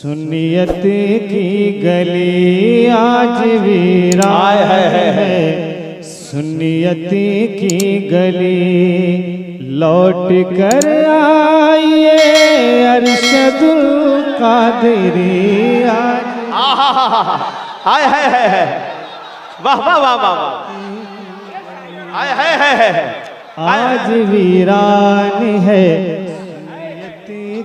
सुन्नियत की गली आज वीरान है, सुन्नियत की गली लौट कर आइए अरशदुल कादरी आज। हाय हाय हाय, वाह वाह वाह वाह, हाय हाय हाय, आज वीरान है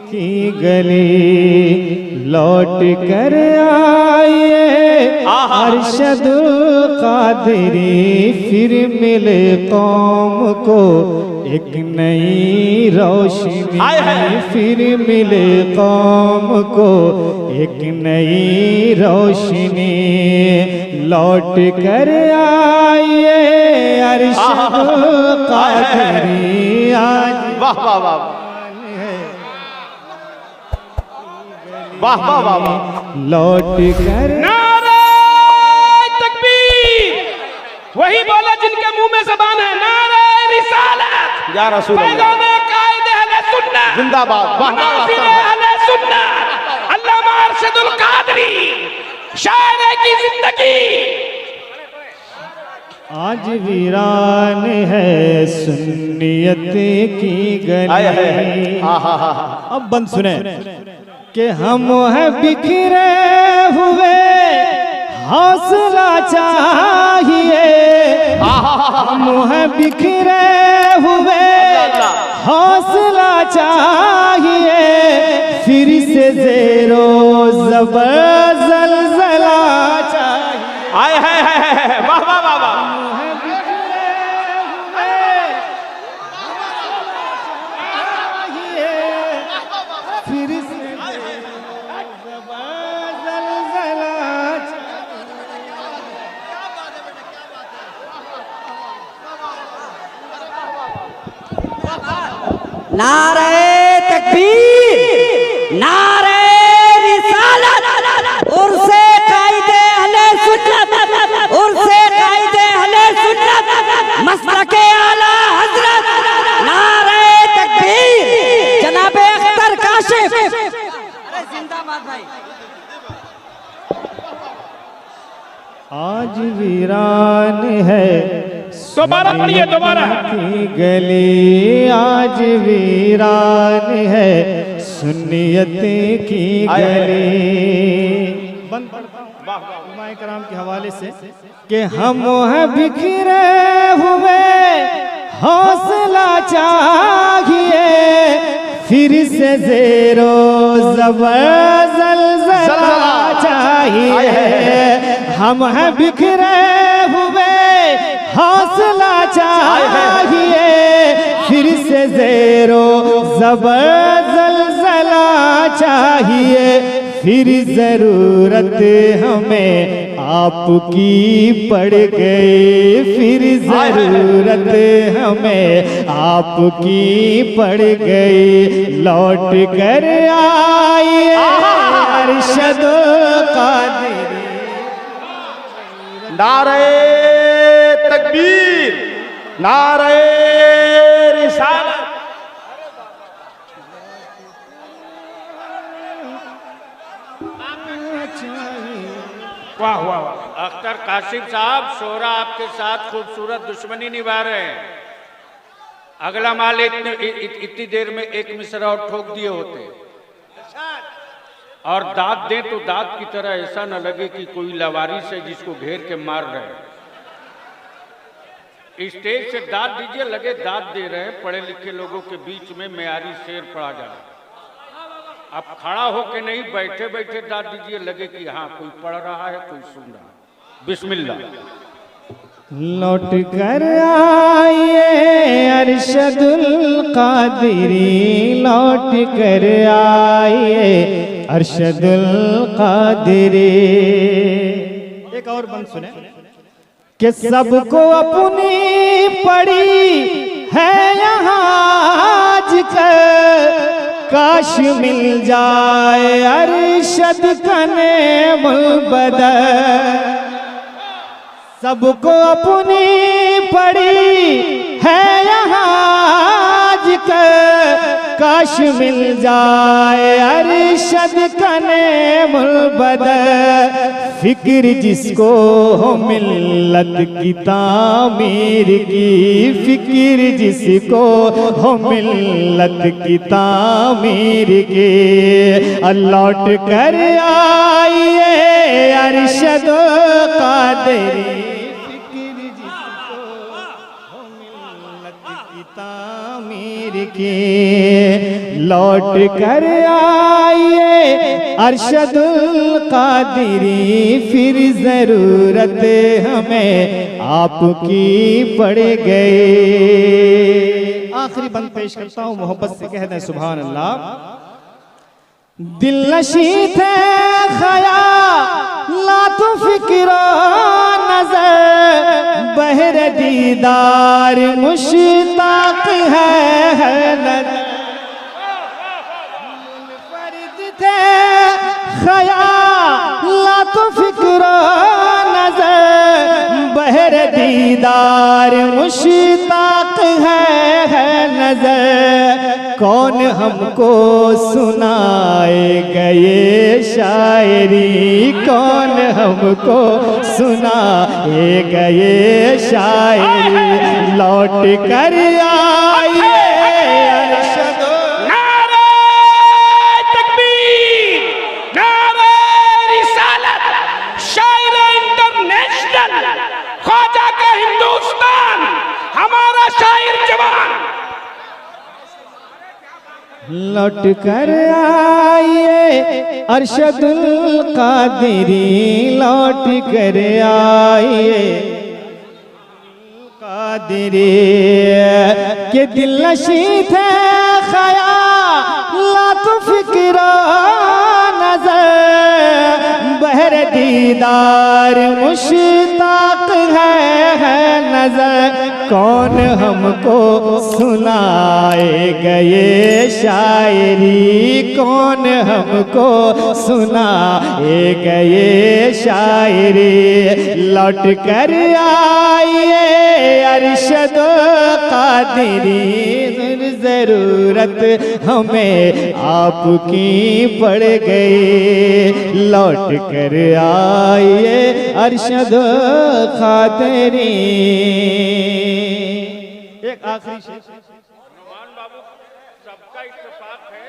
की गली लौट कर आइए अरशदुल कादरी, फिर मिले कौम को एक नई रोशनी, फिर मिले कौम को एक नई रोशनी, लौट कर आइए अरशदुल कादरी आज। वाह वाह वाह वाह वाह वाह वाह, लौट कर नारे तकबीर, वही बोला जिनके मुंह में ज़बान है। नारे रिसालत या रसूल अल्लाह, पैगामे कायदे अहले सुन्नत जिंदाबाद, वाह वाह मुनाफिर अहले सुन्नत, अल्लामा अरशदुल कादरी शायर की जिंदगी। आज वीरान है सुन्नियत की गली। अब बंद सुने कि हम हैं बिखरे हुए हौसला चाहिए, हम हैं बिखरे हुए हौसला चाहिए, फिर से ज़ेरो ज़बर ज़लज़ला चाहिए। हाय हाय हाय, वाह वाह वाह वाह, फिर से नारे तकबीर, नारे रिसालत, उर्से कायदे अहले सुन्नत, उर्से कायदे अहले सुन्नत, मसलके आला हजरत, नारे तकबीर, जनाबे अख्तर काशिफ। अरे जिंदाबाद भाई। आज वीरान है दोबारा पढ़िए, दोबारा। की गली आज वीरान है सुन्नियत की गली। बंद उलमाए कराम के हवाले से कि हम हैं बिखरे हुए हौसला चाहिए, फिर से ज़ेरो ज़बर ज़लज़ला चाहिए, हम हैं बिखरे हुए हौसला चाहिए, फिर से ज़ेरो ज़बर ज़लज़ला चाहिए, फिर ज़रूरत हमें आपकी पड़ गई, फिर ज़रूरत हमें आपकी पड़ गई, लौट कर आइए अरशदुल कादरी। नारे तकबीर, नारे रिसालत। वाह वाह वाह। अख्तर काशिफ साहब, शोरा आपके साथ खूबसूरत दुश्मनी निभा रहे हैं। अगला माल इतनी देर में एक मिसरा और ठोक दिए होते, और दांत दें तो दांत की तरह ऐसा न लगे कि कोई लवारिस है जिसको घेर के मार रहे हैं। स्टेज से दांत दीजिए, लगे दांत दे रहे हैं। पढ़े लिखे लोगों के बीच में मेयारी शेर पढ़ा जा रहा है। अब खड़ा होके नहीं, बैठे बैठे दांत दीजिए, लगे कि हाँ कोई पढ़ रहा है, कोई सुन रहा है। बिस्मिल्लाह। लौट कर आइए अरशदुल कादरी, लौट कर आइए अरशदुल कादरी। एक और बंद सुने कि सबको अपनी पड़ी है यहाँ आजकल, काश मिल जाए अरशद का नेमुल बदल। सबको अपनी पड़ी है यहाँ आजकल, काश मिल जाए अरशद कनेमुल बदर, फिक्र जिसको हो मिल्लत की तामीर की, फिक्र जिसको हो मिल्लत की तामीर की, लौट कर आइए अरशद कादरी, फिक्र जिसको हो मिल्लत की तामीर की, लौट कर आइए अरशदुल कादिरी, फिर जरूरत हमें आपकी पड़ गई। आखिरी बंद पेश करता हूँ, मोहब्बत से कह दें सुभान अल्लाह। दिल नशी थे ख़यालात फिक्र नजर, बहर दीदार मुश्ताक है नजर, मुनफरिद थे ख़यालात फिक्र नजर, बहर दीदार मुश्ताक है नजर, कौन हमको सुनाएगा ये शायरी, कौन हमको सुनाएगा ये शायरी, लौट कर आइए अरशद। नारे तकबीर, नारे रिसालत, शायर इंटरनेशनल, ख्वाजा का हिंदुस्तान, हमारा शायर जवान। लौट कर आइए अरशदुल कादिरी, लौट कर आइए कादिरी, के दिल नशी थे ख़यालात फिक्र नजर, बहर दीदार मुश्ताक है नजर, कौन हमको सुनाएगा ये शायरी, कौन हमको सुनाएगा ये शायरी, लौट कर आइए अरशद कादिरी, जरूरत हमें आपकी पड़ गई, लौट कर आइए अरशद कादिरी। एक आखिरी शेर, नुमान बाबू सबका इत्तेफाक है।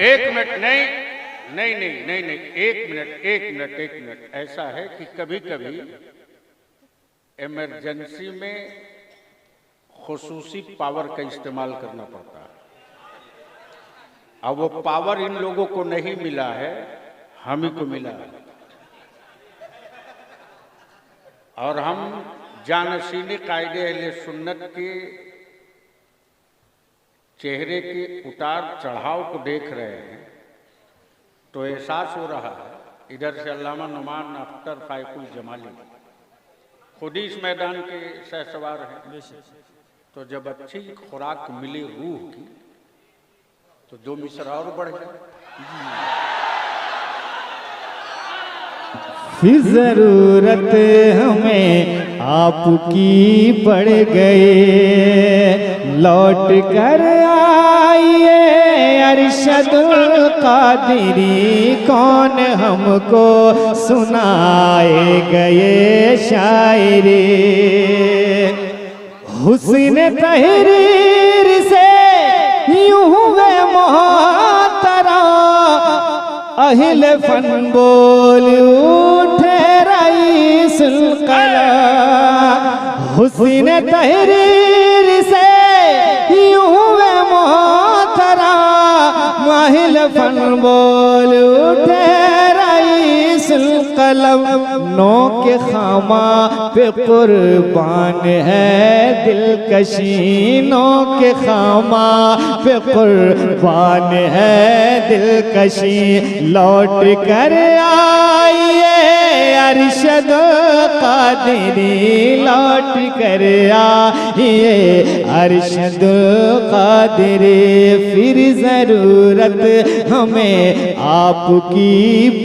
एक मिनट, नहीं, एक मिनट। ऐसा है कि कभी कभी इमरजेंसी में खुसूसी पावर का इस्तेमाल करना पड़ता है। अब वो पावर इन लोगों को नहीं मिला है, हम ही को मिला है, और हम जानशीनी कायदे अहले सुन्नत के चेहरे के उतार चढ़ाव को देख रहे हैं तो एहसास हो रहा है। इधर से अल्लामा नुमान अख्तर फायकुल जमाली खुद ही इस मैदान के सहसवार हैं, तो जब अच्छी खुराक मिली रूह की तो 2 मिसरा और बढ़ गए। फिर जरूरत हमें आपकी पड़ गई, लौट कर आइए अरशदुल कादिरी, कौन हमको सुनाएगा ये शायरी, हुस्न तहरीर से यूं हुए मोहतरा, अहिल फन बोल उठे रईसुल कला, हुस्न तहरीर से यूं हुए मोहतरा, अहिल फन बोल उठे रईसुल कलम, नो के खामा पे कुर्बान है दिलकशी, नो के खामा पे कुर्बान है दिलकशी, लौट कर आइए अरशद कादिरी, लौट कर आइए अरशद कादिरी, फिर जरूरत हमें आपकी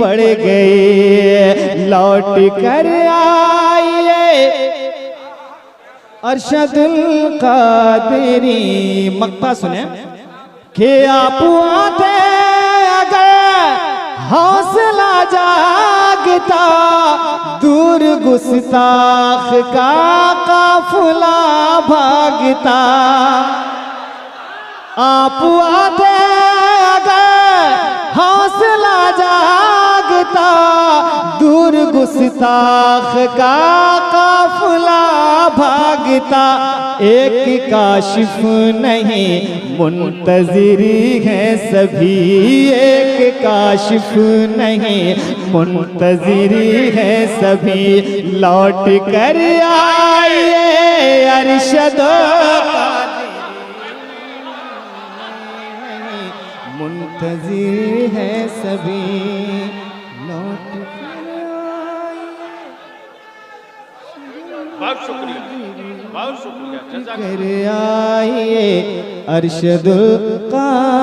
पड़ गई, लौट कर आइए अरशदुल कादिरी। मक्ता सुने। कि आप आते अगर हौसला जागता, दूर गुस्ताख का काफिला भागता। आप आते अगर हौसला जागता, दूर गुस्ताख का काफिला भागता। एक काशिफ नहीं मुंतज़िरी है सभी, एक काशिफ नहीं मुंतज़िरी है सभी। लौट कर आइए अरशद मुंतज़िर है सभी। लौट बहुत शुक्रिया, बहुत शुक्रिया, जज़ाक कर आइए अरशदुल क़ादिर।